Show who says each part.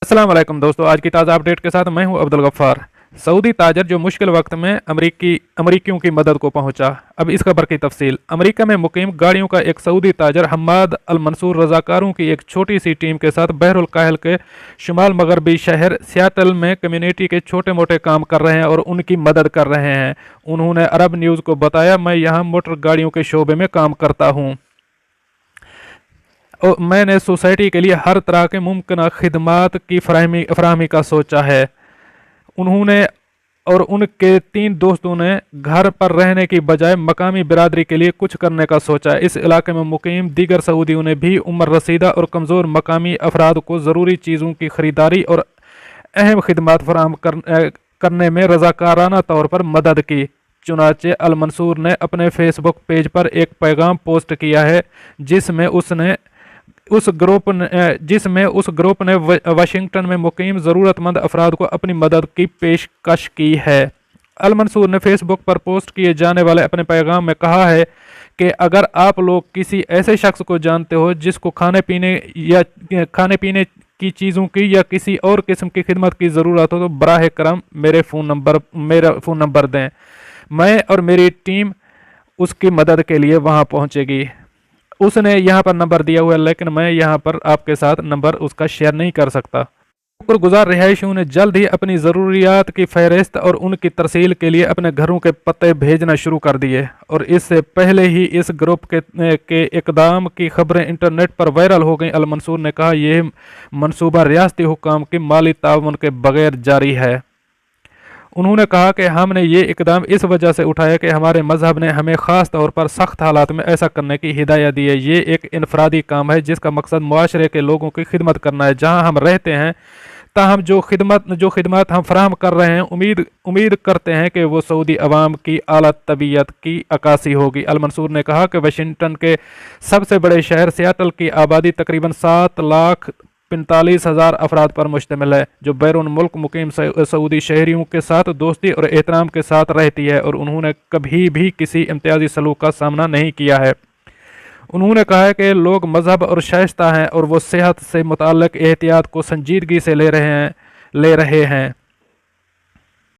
Speaker 1: अस्सलाम वालेकुम दोस्तों, आज की ताज़ा अपडेट के साथ मैं हूं अब्दुल गफ्फार। सऊदी ताजर जो मुश्किल वक्त में अमरीकियों की मदद को पहुंचा। अब इस खबर की तफसील। अमरीका में मुकीम गाड़ियों का एक सऊदी ताजर हम्माद अल मंसूर रजाकारों की एक छोटी सी टीम के साथ बहरुल काहिल के शुमाल मगरबी शहर सियाटल में कम्युनिटी के छोटे मोटे काम कर रहे हैं और उनकी मदद कर रहे हैं। उन्होंने अरब न्यूज़ को बताया, मैं यहाँ मोटर गाड़ियों के शोबे में काम करता हूँ और मैंने सोसाइटी के लिए हर तरह के मुमकिन खिदमात की फराहमी का सोचा है। उन्होंने और उनके 3 दोस्तों ने घर पर रहने की बजाय मकामी बिरादरी के लिए कुछ करने का सोचा। इस इलाके में मुकीम दीगर सऊदियों ने भी उम्र रसीदा और कमज़ोर मकामी अफराद को ज़रूरी चीज़ों की ख़रीदारी और अहम खिदमात फराहम करने में रज़ाकाराना तौर पर मदद की। चुनाचे अल मंसूर ने अपने फेसबुक पेज पर एक पैगाम पोस्ट किया है जिसमें उस ग्रुप ने वाशिंगटन में मुकीम ज़रूरतमंद अफराद को अपनी मदद की पेशकश की है। अल मंसूर ने फेसबुक पर पोस्ट किए जाने वाले अपने पैगाम में कहा है कि अगर आप लोग किसी ऐसे शख्स को जानते हो जिसको खाने पीने की चीज़ों की या किसी और किस्म की खिदमत की ज़रूरत हो तो बराह करम मेरा फ़ोन नंबर दें। मैं और मेरी टीम उसकी मदद के लिए वहां पहुंचेगी। उसने यहाँ पर नंबर दिया हुआ है, लेकिन मैं यहाँ पर आपके साथ नंबर उसका शेयर नहीं कर सकता। शुक्रगुजार रिहायशियों ने जल्द ही अपनी ज़रूरियात की फहरिस्त और उनकी तरसील के लिए अपने घरों के पते भेजना शुरू कर दिए और इससे पहले ही इस ग्रुप के इकदाम की खबरें इंटरनेट पर वायरल हो गईं। अल मंसूर ने कहा, यह मनसूबा रियासती हुकाम की माली ताउन के बगैर जारी है। उन्होंने कहा कि हमने ये इकदाम इस वजह से उठाया कि हमारे मजहब ने हमें ख़ास तौर पर सख्त हालात में ऐसा करने की हिदायत दी है। ये एक इनफरादी काम है जिसका मकसद मुआशरे के लोगों की खिदमत करना है जहां हम रहते हैं। ताहम जो खिदमत हम फराहम कर रहे हैं उम्मीद करते हैं कि वो सऊदी अवाम की आला तबीयत की अक्कासी होगी। अल मंसूर ने कहा कि वाशिंगटन के सबसे बड़े शहर सियाटल की आबादी तकरीबन 7,45,000 अफराद पर मुश्तमिल है जो बैरून मुल्क मुकीम सऊदी शहरियों के साथ दोस्ती और एहतराम के साथ रहती है और उन्होंने कभी भी किसी इम्तियाजी सलूक का सामना नहीं किया है। उन्होंने कहा है कि लोग मजहब और शाइस्ता हैं और वो सेहत से मुताल्लिक एहतियात को संजीदगी से ले रहे हैं।